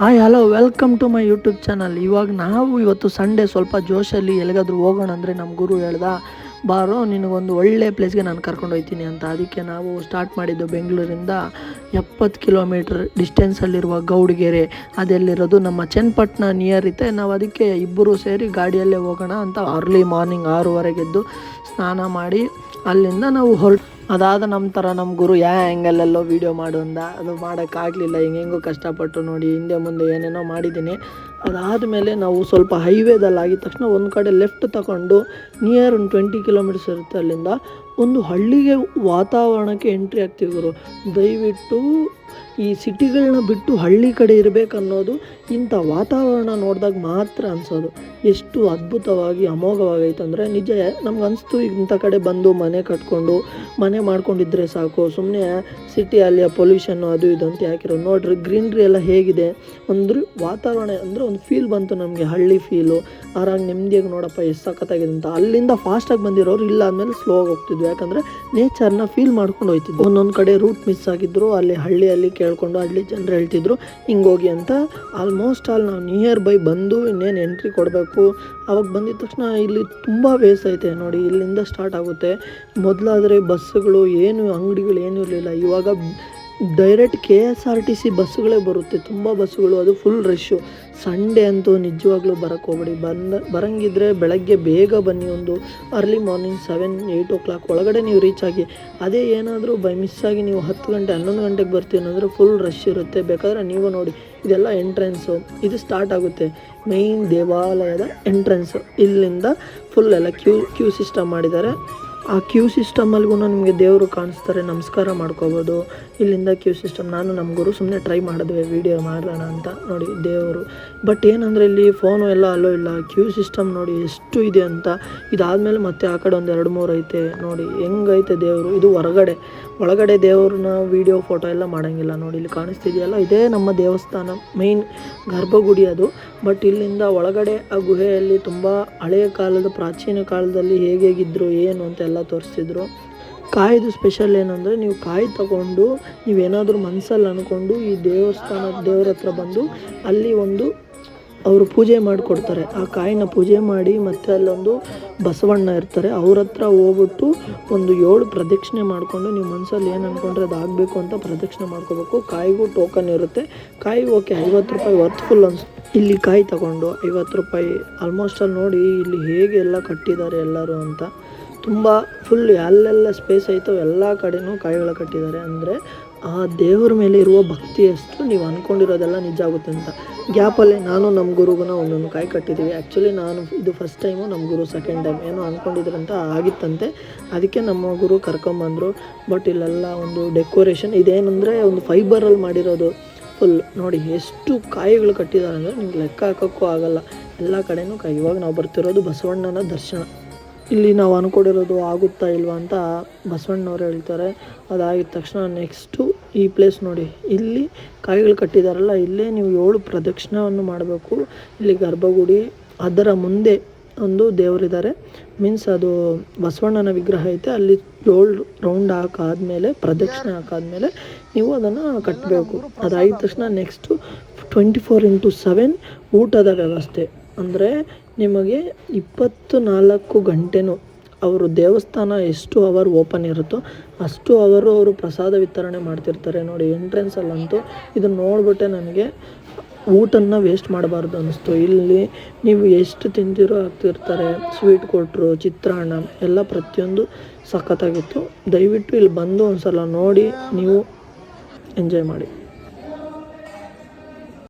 Hi hello welcome to my YouTube channel. ನಾವು ಇವತ್ತು Sunday ಸ್ವಲ್ಪ ಜೋಶಲ್ಲಿ ಎಲ್ಲಿಗಾದ್ರೂ ಹೋಗೋಣ ಅಂದರೆ ನಮ್ಮ ಗುರು ಹೇಳ್ದ, ಬಾರೋ ನಿನಗೊಂದು ಒಳ್ಳೆ ಪ್ಲೇಸ್ಗೆ ನಾನು ಕರ್ಕೊಂಡು ಹೋಗ್ತೀನಿ ಅಂತ. ಅದಕ್ಕೆ ನಾವು ಸ್ಟಾರ್ಟ್ ಮಾಡಿದ್ದು ಬೆಂಗಳೂರಿಂದ 70 ಕಿಲೋಮೀಟ್ರ್ ಡಿಸ್ಟೆನ್ಸಲ್ಲಿರುವ ಗೌಡಗೆರೆ. ಅದೆಲ್ಲಿರೋದು ನಮ್ಮ ಚನ್ನಪಟ್ಟಣ ನಿಯರ್ ಇತ್ತೆ. ನಾವು ಅದಕ್ಕೆ ಇಬ್ಬರು ಸೇರಿ ಗಾಡಿಯಲ್ಲೇ ಹೋಗೋಣ ಅಂತ ಅರ್ಲಿ ಮಾರ್ನಿಂಗ್ 6:30 ಸ್ನಾನ ಮಾಡಿ ಅಲ್ಲಿಂದ ನಾವು ಅದಾದ ನಂತರ ನಮ್ಮ ಗುರು ಆ್ಯಂಗಲಲ್ಲೋ ವೀಡಿಯೋ ಮಾಡು ಅಂದ. ಅದು ಮಾಡೋಕ್ಕಾಗಲಿಲ್ಲ, ಹೆಂಗೆಂಗೋ ಕಷ್ಟಪಟ್ಟು ನೋಡಿ ಹಿಂದೆ ಮುಂದೆ ಏನೇನೋ ಮಾಡಿದ್ದೀನಿ. ಅದಾದಮೇಲೆ ನಾವು ಸ್ವಲ್ಪ ಹೈವೇದಲ್ಲಿ ಆಗಿದ ತಕ್ಷಣ ಒಂದು ಕಡೆ ಲೆಫ್ಟ್ ತಗೊಂಡು ನಿಯರ್ ಒಂದು 20 ಕಿಲೋಮೀಟರ್ಸ್ ಇರುತ್ತೆ. ಅಲ್ಲಿಂದ ಒಂದು ಹಳ್ಳಿಗೆ ವಾತಾವರಣಕ್ಕೆ ಎಂಟ್ರಿ ಆಗ್ತೀವಿ ಗುರು. ದಯವಿಟ್ಟು ಈ ಸಿಟಿಗಳನ್ನ ಬಿಟ್ಟು ಹಳ್ಳಿ ಕಡೆ ಇರಬೇಕನ್ನೋದು ಇಂಥ ವಾತಾವರಣ ನೋಡಿದಾಗ ಮಾತ್ರ ಅನಿಸೋದು. ಎಷ್ಟು ಅದ್ಭುತವಾಗಿ ಅಮೋಘವಾಗೈತೆ ಅಂದರೆ ನಿಜ ನಮ್ಗೆ ಅನಿಸ್ತು, ಇಂಥ ಕಡೆ ಬಂದು ಮನೆ ಕಟ್ಕೊಂಡು ಮನೆ ಮಾಡ್ಕೊಂಡಿದ್ರೆ ಸಾಕು, ಸುಮ್ಮನೆ ಸಿಟಿಯಲ್ಲಿ ಆ ಪೊಲ್ಯೂಷನ್ನು ಅದು ಇದು ಅಂತ ಯಾಕಿರೋ. ನೋಡ್ರಿ ಗ್ರೀನ್ರಿ ಎಲ್ಲ ಹೇಗಿದೆ, ಒಂದು ವಾತಾವರಣ ಅಂದರೆ ಒಂದು ಫೀಲ್ ಬಂತು ನಮಗೆ, ಹಳ್ಳಿ ಫೀಲು. ಆರಾಗಿ ನೆಮ್ಮದಿಯಾಗಿ ನೋಡಪ್ಪ ಎಷ್ಟು ಸಖತ್ತಾಗಿದೆ ಅಂತ. ಅಲ್ಲಿಂದ ಫಾಸ್ಟಾಗಿ ಬಂದಿರೋರು ಇಲ್ಲ ಆದಮೇಲೆ ಸ್ಲೋ ಆಗಿ ಹೋಗ್ತಿದ್ವಿ, ಯಾಕಂದರೆ ನೇಚರ್ನ ಫೀಲ್ ಮಾಡ್ಕೊಂಡು ಹೋಗ್ತಿದ್ವಿ. ಒಂದೊಂದು ಕಡೆ ರೂಟ್ ಮಿಸ್ ಆಗಿದ್ರು, ಅಲ್ಲಿ ಹಳ್ಳಿಯಲ್ಲಿ ಕೇಳಿಕೊಂಡು ಅಲ್ಲಿ ಜನರು ಹೇಳ್ತಿದ್ರು ಹಿಂಗೋಗಿ ಅಂತ. ಆಲ್ಮೋಸ್ಟ್ ಆಲ್ ನಾವು ನಿಯರ್ ಬೈ ಬಂದು ಇನ್ನೇನು ಎಂಟ್ರಿ ಕೊಡಬೇಕು. ಅವಾಗ ಬಂದಿದ ತಕ್ಷಣ ಇಲ್ಲಿ ತುಂಬ ವೇಸ್ ಐತೆ ನೋಡಿ. ಇಲ್ಲಿಂದ ಸ್ಟಾರ್ಟ್ ಆಗುತ್ತೆ. ಮೊದಲಾದರೆ ಬಸ್ಸುಗಳು ಏನು ಅಂಗಡಿಗಳು ಏನೂ ಇರಲಿಲ್ಲ. ಇವಾಗ ಡೈರೆಕ್ಟ್ KSRTC ಬಸ್ಸುಗಳೇ ಬರುತ್ತೆ, ತುಂಬ ಬಸ್ಸುಗಳು, ಅದು ಫುಲ್ ರಶ್ಶು. ಸಂಡೇ ಅಂತೂ ನಿಜವಾಗ್ಲೂ ಬರೋಕ್ಕೆ ಹೋಗ್ಬೇಡಿ. ಬರಂಗಿದ್ರೆ ಬೆಳಗ್ಗೆ ಬೇಗ ಬನ್ನಿ, ಒಂದು ಅರ್ಲಿ ಮಾರ್ನಿಂಗ್ 7-8 o'clock ಒಳಗಡೆ ನೀವು ರೀಚ್ ಆಗಿ. ಅದೇ ಏನಾದರೂ ಬೈ ಮಿಸ್ಸಾಗಿ ನೀವು 10 ಗಂಟೆ 11 ಗಂಟೆಗೆ ಬರ್ತೀನಿ ಅಂದರೆ ಫುಲ್ ರಶ್ ಇರುತ್ತೆ. ಬೇಕಾದರೆ ನೀವು ನೋಡಿ, ಇದೆಲ್ಲ ಎಂಟ್ರೆನ್ಸು, ಇದು ಸ್ಟಾರ್ಟ್ ಆಗುತ್ತೆ ಮೇಯ್ನ್ ದೇವಾಲಯದ ಎಂಟ್ರೆನ್ಸು. ಇಲ್ಲಿಂದ ಫುಲ್ ಎಲ್ಲ ಕ್ಯೂ ಸಿಸ್ಟಮ್ ಮಾಡಿದ್ದಾರೆ. ಆ ಕ್ಯೂ ಸಿಸ್ಟಮಲ್ಲಿಗೂ ನಿಮಗೆ ದೇವರು ಕಾಣಿಸ್ತಾರೆ, ನಮಸ್ಕಾರ ಮಾಡ್ಕೋಬೋದು. ಇಲ್ಲಿಂದ ಕ್ಯೂ ಸಿಸ್ಟಮ್. ನಾನು ನಮ್ಮ ಗುರು ಸುಮ್ಮನೆ ಟ್ರೈ ಮಾಡಿದ್ವಿ ವೀಡಿಯೋ ಮಾಡೋಣ ಅಂತ. ನೋಡಿ ದೇವರು, ಬಟ್ ಏನಂದರೆ ಇಲ್ಲಿ ಫೋನು ಎಲ್ಲ ಅಲ್ಲೋ ಇಲ್ಲ. ಕ್ಯೂ ಸಿಸ್ಟಮ್ ನೋಡಿ ಎಷ್ಟು ಇದೆ ಅಂತ. ಇದಾದಮೇಲೆ ಮತ್ತೆ ಆ ಕಡೆ ಒಂದು 2-3 ಐತೆ ನೋಡಿ ಹೆಂಗೈತೆ ದೇವರು. ಇದು ಒಳಗಡೆ ದೇವ್ರನ್ನ ವೀಡಿಯೋ ಫೋಟೋ ಎಲ್ಲ ಮಾಡೋಂಗಿಲ್ಲ. ನೋಡಿ ಇಲ್ಲಿ ಕಾಣಿಸ್ತಿದೆಯಲ್ಲ, ಇದೇ ನಮ್ಮ ದೇವಸ್ಥಾನ ಮೇಯ್ನ್ ಗರ್ಭಗುಡಿ ಅದು. ಬಟ್ ಇಲ್ಲಿಂದ ಒಳಗಡೆ ಆ ಗುಹೆಯಲ್ಲಿ ತುಂಬ ಹಳೆಯ ಕಾಲದ ಪ್ರಾಚೀನ ಕಾಲದಲ್ಲಿ ಹೇಗಿದ್ರು ಏನು ಅಂತ ಎಲ್ಲ ತೋರಿಸ್ತಿದ್ರು. ಕಾಯ್ದು ಸ್ಪೆಷಲ್ ಏನಂದರೆ, ನೀವು ಕಾಯಿ ತಗೊಂಡು ನೀವೇನಾದರೂ ಮನಸ್ಸಲ್ಲಿ ಅಂದ್ಕೊಂಡು ಈ ದೇವ್ರ ಹತ್ರ ಬಂದು ಅಲ್ಲಿ ಒಂದು ಅವರು ಪೂಜೆ ಮಾಡಿಕೊಡ್ತಾರೆ. ಆ ಕಾಯಿನ ಪೂಜೆ ಮಾಡಿ ಮತ್ತು ಅಲ್ಲೊಂದು ಬಸವಣ್ಣ ಇರ್ತಾರೆ, ಅವ್ರ ಹತ್ರ ಹೋಗ್ಬಿಟ್ಟು ಒಂದು 7 ಪ್ರದಕ್ಷಿಣೆ ಮಾಡಿಕೊಂಡು ನೀವು ಮನಸ್ಸಲ್ಲಿ ಏನು ಅಂದ್ಕೊಂಡ್ರೆ ಅದು ಆಗಬೇಕು ಅಂತ ಪ್ರದಕ್ಷಿಣೆ ಮಾಡ್ಕೋಬೇಕು. ಕಾಯಿಗೂ ಟೋಕನ್ ಇರುತ್ತೆ. ಕಾಯಿ ಓಕೆ ₹50 ವರ್ತ್ಫುಲ್ ಅನ್ಸುತ್ತೆ. ಇಲ್ಲಿ ಕಾಯಿ ತಗೊಂಡು ₹50. ಆಲ್ಮೋಸ್ಟ್ ಅಲ್ಲಿ ನೋಡಿ ಇಲ್ಲಿ ಹೇಗೆ ಎಲ್ಲ ಕಟ್ಟಿದ್ದಾರೆ ಎಲ್ಲರೂ ಅಂತ. ತುಂಬ ಫುಲ್ ಎಲ್ಲೆಲ್ಲ ಸ್ಪೇಸ್ ಐತೋ ಎಲ್ಲ ಕಡೆನೂ ಕಾಯಿಗಳ ಕಟ್ಟಿದ್ದಾರೆ. ಅಂದರೆ ಆ ದೇವ್ರ ಮೇಲೆ ಇರುವ ಭಕ್ತಿಯಷ್ಟು ನೀವು ಅಂದ್ಕೊಂಡಿರೋದೆಲ್ಲ ನಿಜ ಆಗುತ್ತೆ ಅಂತ. ಗ್ಯಾಪಲ್ಲೇ ನಾನು ನಮ್ಮ ಗುರುಗನ ಒಂದೊಂದು ಕಾಯಿ ಕಟ್ಟಿದ್ದೀವಿ. ಆ್ಯಕ್ಚುಲಿ ನಾನು ಇದು ಫಸ್ಟ್ ಟೈಮು, ನಮ್ಮ ಗುರು ಸೆಕೆಂಡ್ ಟೈಮ್. ಏನೋ ಅಂದ್ಕೊಂಡಿದ್ರಂತ ಆಗಿತ್ತಂತೆ, ಅದಕ್ಕೆ ನಮ್ಮ ಗುರು ಕರ್ಕೊಂಬಂದರು. ಬಟ್ ಇಲ್ಲೆಲ್ಲ ಒಂದು ಡೆಕೋರೇಷನ್ ಇದೇನೆಂದರೆ ಒಂದು ಫೈಬರಲ್ಲಿ ಮಾಡಿರೋದು ಫುಲ್. ನೋಡಿ ಎಷ್ಟು ಕಾಯಿಗಳು ಕಟ್ಟಿದ್ದಾರೆ ಅಂದರೆ ನಿಮ್ಗೆ ಲೆಕ್ಕ ಹಾಕೋಕ್ಕೂ ಆಗಲ್ಲ. ಎಲ್ಲ ಕಡೆನೂ ಕಾಯಿ. ಇವಾಗ ನಾವು ಬರ್ತಿರೋದು ಬಸವಣ್ಣನ ದರ್ಶನ. ಇಲ್ಲಿ ನಾವು ಅಂದ್ಕೊಂಡಿರೋದು ಆಗುತ್ತಾ ಇಲ್ವಾ ಅಂತ ಬಸವಣ್ಣವ್ರು ಹೇಳ್ತಾರೆ. ಅದಾಗಿದ ತಕ್ಷಣ ನೆಕ್ಸ್ಟು ಈ ಪ್ಲೇಸ್ ನೋಡಿ, ಇಲ್ಲಿ ಕಾಯಿಗಳು ಕಟ್ಟಿದಾರಲ್ಲ, ಇಲ್ಲೇ ನೀವು 7 ಪ್ರದಕ್ಷಿಣೆಯನ್ನು ಮಾಡಬೇಕು. ಇಲ್ಲಿ ಗರ್ಭಗುಡಿ, ಅದರ ಮುಂದೆ ಒಂದು ದೇವರಿದ್ದಾರೆ. ಮೀನ್ಸ್ ಅದು ಬಸವಣ್ಣನ ವಿಗ್ರಹ ಐತೆ. ಅಲ್ಲಿ 7 ರೌಂಡ್ ಹಾಕಾದ್ಮೇಲೆ, ಪ್ರದಕ್ಷಿಣೆ ಹಾಕಾದ್ಮೇಲೆ ನೀವು ಅದನ್ನು ಕಟ್ಟಬೇಕು. ಅದಾಗಿದ ತಕ್ಷಣ ನೆಕ್ಸ್ಟು 24x7 ಊಟದ ವ್ಯವಸ್ಥೆ. ಅಂದರೆ ನಿಮಗೆ 24 ಗಂಟೆನೂ ಅವರು ದೇವಸ್ಥಾನ ಎಷ್ಟು ಅವರ್ ಓಪನ್ ಇರುತ್ತೋ ಅಷ್ಟು ಅವರು ಪ್ರಸಾದ ವಿತರಣೆ ಮಾಡ್ತಿರ್ತಾರೆ. ನೋಡಿ ಎಂಟ್ರೆನ್ಸಲ್ಲಂತೂ ಇದನ್ನು ನೋಡಿಬಿಟ್ಟೆ ನನಗೆ ಊಟನ ವೇಸ್ಟ್ ಮಾಡಬಾರ್ದು ಅನ್ನಿಸ್ತು. ಇಲ್ಲಿ ನೀವು ಎಷ್ಟು ತಿಂದಿರೋ ಆಗ್ತಿರ್ತಾರೆ, ಸ್ವೀಟ್ ಕೊಟ್ಟರು, ಚಿತ್ರಾನ್ನ ಎಲ್ಲ ಪ್ರತಿಯೊಂದು ಸಖತ್ತಾಗಿತ್ತು. ದಯವಿಟ್ಟು ಇಲ್ಲಿ ಬಂದು ಒಂದು ಸಲ ನೋಡಿ ನೀವು ಎಂಜಾಯ್ ಮಾಡಿ.